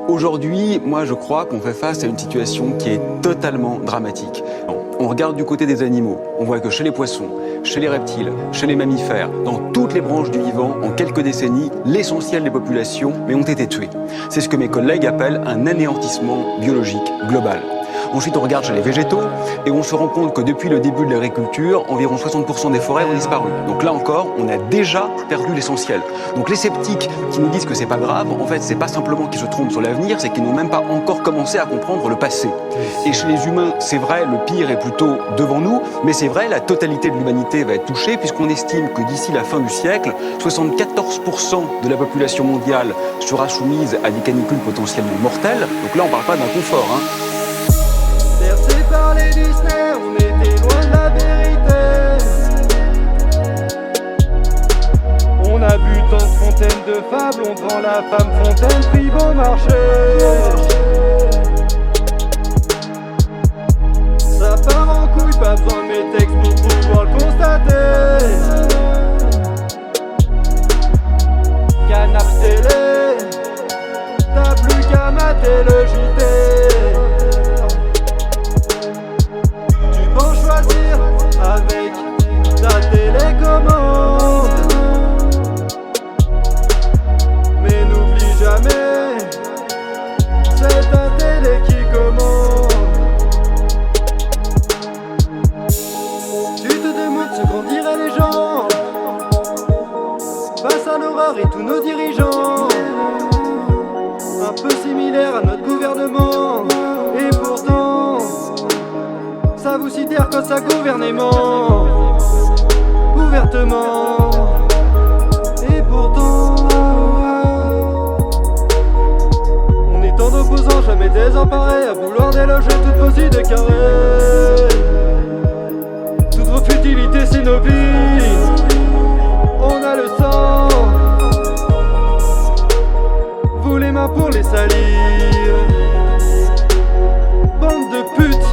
Aujourd'hui, moi je crois qu'on fait face à une situation qui est totalement dramatique. On regarde du côté des animaux, on voit que chez les poissons, chez les reptiles, chez les mammifères, dans toutes les branches du vivant, en quelques décennies, l'essentiel des populations ont été tuées. C'est ce que mes collègues appellent un anéantissement biologique global. Ensuite, on regarde chez les végétaux et on se rend compte que depuis le début de l'agriculture, environ 60% des forêts ont disparu. Donc là encore, on a déjà perdu l'essentiel. Donc les sceptiques qui nous disent que c'est pas grave, en fait, c'est pas simplement qu'ils se trompent sur l'avenir, c'est qu'ils n'ont même pas encore commencé à comprendre le passé. Et chez les humains, c'est vrai, le pire est plutôt devant nous, mais c'est vrai, la totalité de l'humanité va être touchée puisqu'on estime que d'ici la fin du siècle, 74% de la population mondiale sera soumise à des canicules potentiellement mortelles. Donc là, on parle pas d'un confort, hein. Bercé par les Disney, on était loin de la vérité. On a bu tant de fontaines de fables, on vend la femme fontaine, prix bon marché. Ça part en couille, pas besoin de mes textes pour pouvoir le constater. Canap télé, t'as plus qu'à mater le JT. Avec ta télécommande. Mais n'oublie jamais, c'est ta télé qui commande. Tu te demandes ce qu'en diraient les gens face à l'horreur et tous nos dirigeants, un peu similaires à notre gouvernement. Et pourtant ça vous sidère quand ça gouvernement ouvertement. Et pourtant on est en opposant, jamais désemparés, à vouloir déloger toutes vos idées carrées. Toutes vos futilités, c'est nos vies. On a le sang, vous les mains pour les salir. Bande de putes,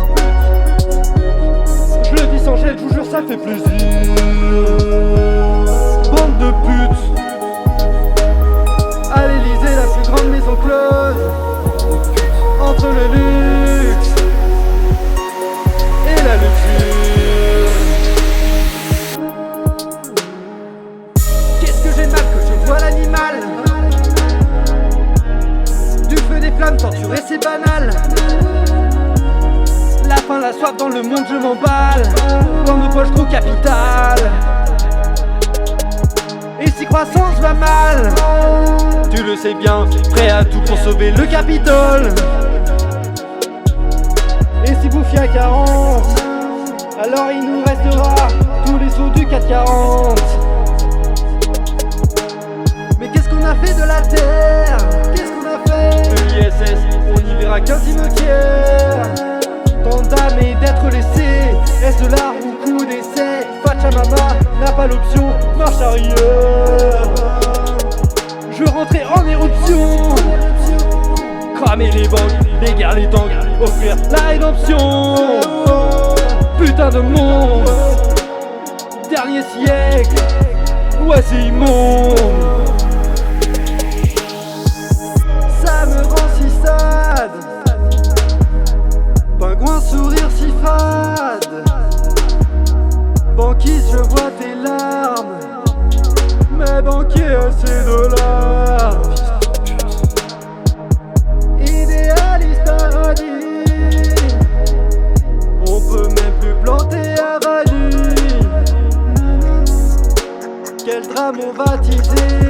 je vous jure, ça fait plaisir. Bande de putes. À l'Elysée, la plus grande maison close, entre le luxe et la luxure. Qu'est-ce que j'ai mal que je vois l'animal. Du feu, des flammes, torturé, c'est banal. La faim, la soif dans le monde, je m'emballe. Dans nos poches trop capitales. Et si croissance va mal, tu le sais bien, prêt à tout pour sauver le Capitole. Et si vous fiez à carence, alors il nous restera tous les sauts du 440. Mais qu'est-ce qu'on a fait de la terre? Qu'est-ce qu'on a fait de l'ISS? On n'y verra qu'un cimetière. Tant d'âmes et d'être laissés, est-ce de l'art ou coup d'essai? Pachamama n'a pas l'option, marche arrière. Je rentrais en éruption, cramer les banques, les guerres, les tanks, offrir la rédemption. Putain de monde, dernier siècle, ouais c'est immonde. Ça me rend si sad. Pingouin sourire si fade. Banquise, je vois tes larmes. Mais banquier, ces dollars. Idéaliste paradis. On peut même plus planter à radis. Quel drame on va teaser.